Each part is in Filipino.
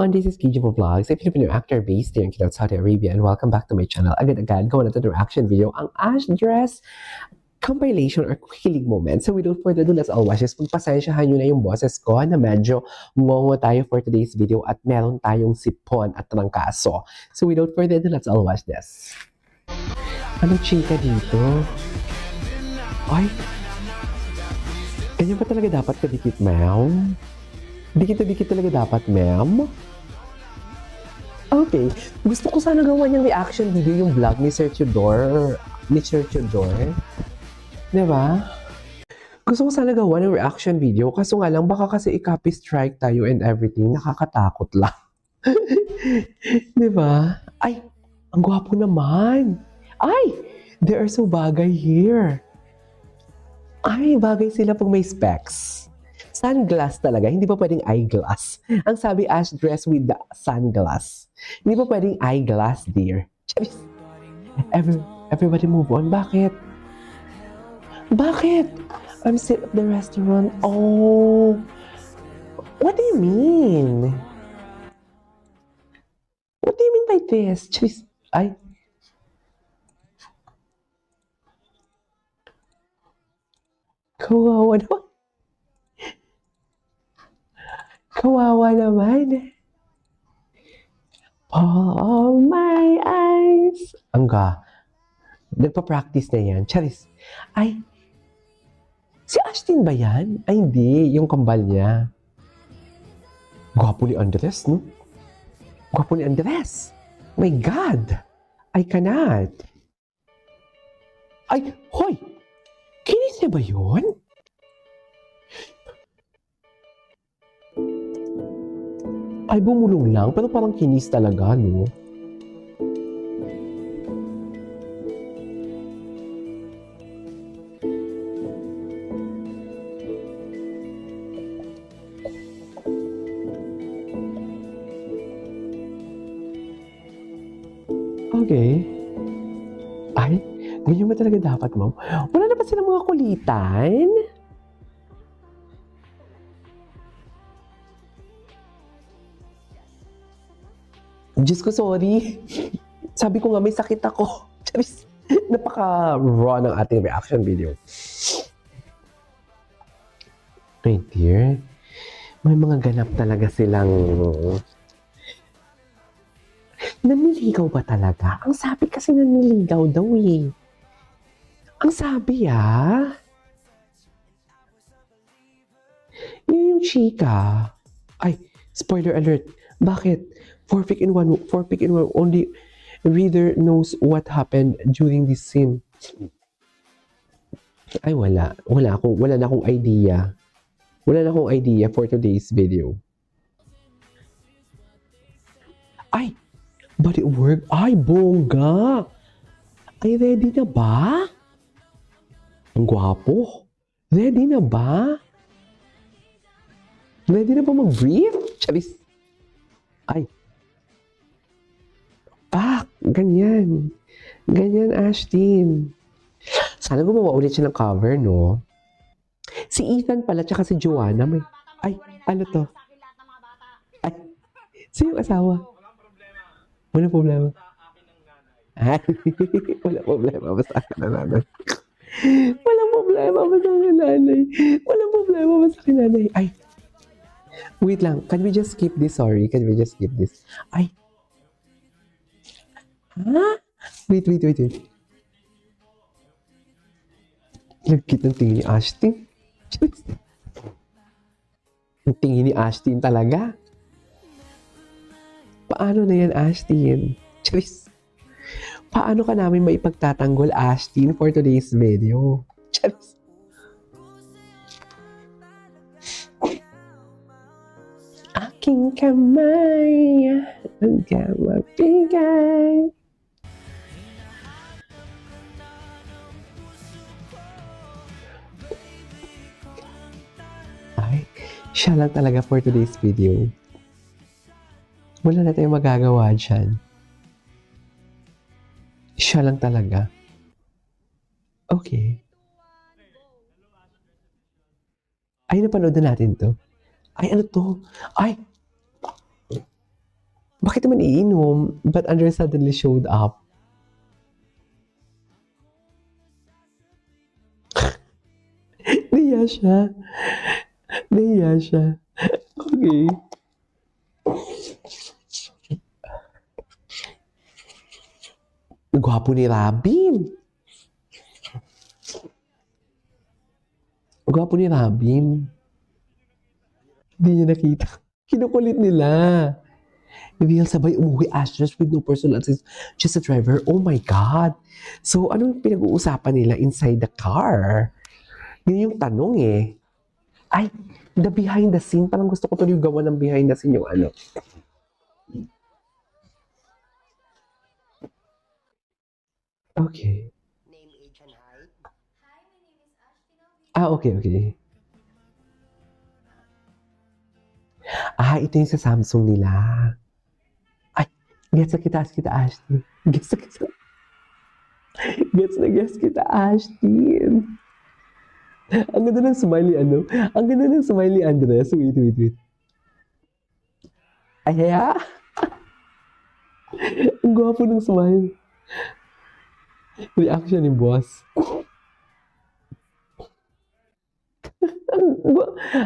everyone, this is Kijibo Vlogs. If you're a new actor based here in Kuwait, Saudi Arabia, and welcome back to my channel. Agad-agad, gawa na ito ng reaction video, ang Ash Dress compilation or kilig moment. So without further ado, let's all watch this. Pagpasensyahan nyo na yung boses ko na medyo ngongo tayo for today's video at meron tayong sipon at trangkaso. So without further ado, let's all watch this. Ano chika dito? Ay, ganyan pa talaga dapat kadikit, ma'am? Dikit-dikit talaga dapat, ma'am? Okay. Gusto ko sana gawa niyang reaction video yung vlog ni Sir Tudor. Diba? Gusto ko sana gawa ng reaction video. Kaso nga lang, baka kasi i-copy strike tayo and everything. Nakakatakot lang. Diba? Ay, ang gwapo naman. Ay, they are so bagay here. Ay, bagay sila pag may specs. Sunglass talaga, hindi pa pwedeng eyeglass. Ang sabi, Ash dress with the sunglass. Hindi pa pwedeng eyeglass, dear. Everybody move on. Bakit? Bakit? I'm still at the restaurant. Oh. What do you mean? What do you mean by this? Ay. Kawawa naman. Kawawa naman. Oh my eyes. Angga. Nagpa-practice na yan. Charis. Ay. Si Ashtin ba yan? Ay, hindi. Yung kambal niya. Gwapo ni Andres, no? Gwapo ni Andres. My God. I cannot. Ay, hoy! Kinis niya ba yun? Ay, bumulong lang, pero parang kinis talaga, no? Okay. Ay, ganyan ba talaga dapat, ma'am? Wala na ba silang mga kulitan? Diyos ko, sorry. Sabi ko nga, may sakit ako. Napaka-raw ng ating reaction video. Right here, may mga ganap talaga silang... Naniligaw ba talaga? Ang sabi kasi naniligaw daw eh. Ang sabi Yun yung chika. Ay, spoiler alert. Bakit? Four pick in one, only reader knows what happened during this scene. Ay, wala na akong idea. Wala na akong idea for today's video. Ay, body work. Ay, bongga. Ay, ready na ba? Ang gwapo. Ready na ba? Ready na ba mag-brief? Charis. Ay. Ganyan. Ganyan, Ashtin. Sana gumawa ulit siya ng cover, no? Si Ethan pala, tsaka si Joanna, may... Ay, ano to? Ay, sino yung asawa? Walang problema. Walang problema, basta akin na nanay. Walang problema, basta akin na nanay. Walang problema, basta akin na nanay. Ay, wait lang. Can we just skip this? Sorry, can we just skip this? Ay, ha? Wait. Nagkit ng tingin ni Ashtin. Ang tingin ni Ashtin talaga. Paano na yan, Ashtin? Charis. Paano ka namin maipagtatanggol, Ashtin, for today's video? Charis. Aking kamay, ang mabigay. Siya lang talaga for today's video. Wala na tayong magagawa dyan. Siya lang talaga. Okay. Ay, napanood na natin to. Ay, ano to? Ay, Bakit naman iinom? But Andres suddenly showed up. Nahiya siya. Nahiya siya. Okay. Gwapo ni Robin. Gwapo ni Robin. Hindi niya nakita. Kinukulit nila. Reveal sabay umuwi Ashes with no personal assist, just a driver. Oh my God. So, anong pinag-uusapan nila inside the car? Yun yung tanong eh. Ay, the behind the scene. Parang gusto ko tuloy gawa ng behind the scene yung ano. Okay. Name, age, and height. Okay, okay. Ito yung sa Samsung nila. Ay, gets kita, Ashton. Gets kita, Ashton. Ang ganda ng smiley, ano? Ang ganda ng smiley, Andres. Wait. Ay, ang gwapo ng smile. Reaction ni boss.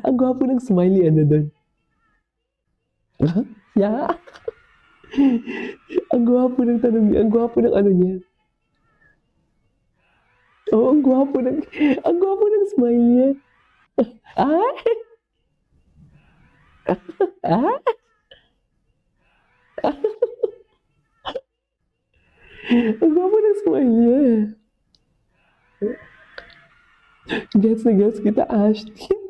ang gwapo ng smiley, ano doon? Yeah. Ang gwapo ng tanong niya. Ang gwapo ng ano niya. Oo, ang gwapo ng smile niya. Ay! Ay! Ang gwapo ng smile niya. Gets na gets kita, Ashton.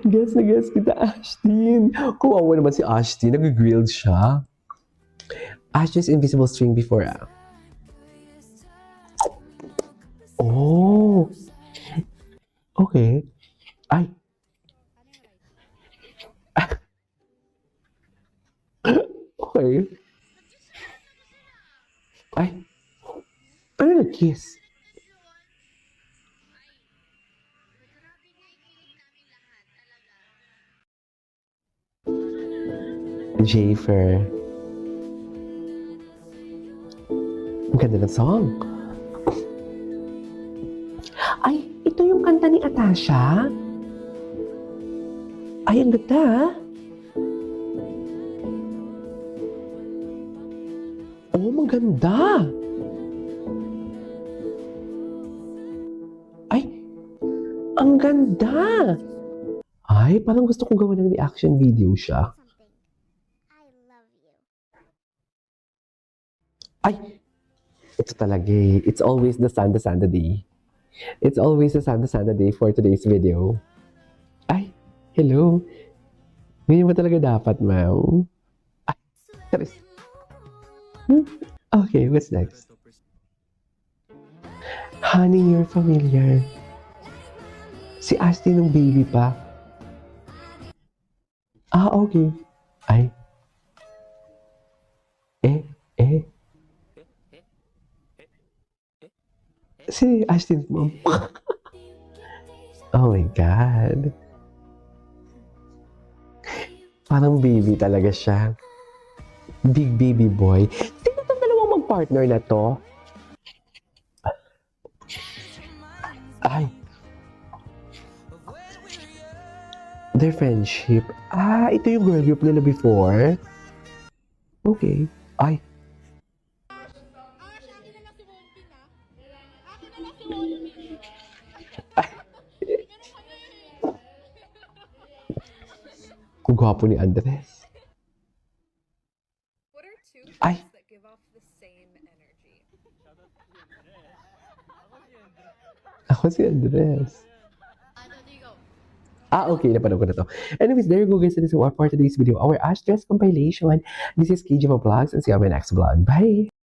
Gets kita, Ashton. Kuwawa naman si Ashton. Nag-grilled siya. Ashton's invisible string before. Oh. Okay. Ay. Okay. Ay. Ano nag-kiss? Jafer. Ang ganda ng song. Ay, ito yung kanta ni Atasha. Ay, ang ganda. Oh, maganda. Ay, ang ganda. Ay, parang gusto kong gawin ng reaction video siya. I love you. Ay, ito talaga eh. It's always the Sanda day. It's always the Sanda day for today's video. Ay, hello. Ganyan ba talaga dapat, ma'am? Ay, Charis. Okay, what's next? Honey, you're familiar. Si Asti nung baby pa. Okay. Ay. Si Ashton, mom. Oh my God. Parang baby talaga siya. Big baby boy. Sino itong dalawang mag-partner na to? Ay. Their friendship. Ito yung girl group nila before. Okay. Ay. Ang gwapo ni Andres. What are two Ay. things that give off the same energy? Ako si Andres. Okay. Napanood ko na to. Anyways, there you go guys. This is our for today's video. Our Ash Dress compilation. This is KJ Vlogs and see you on my next vlog. Bye!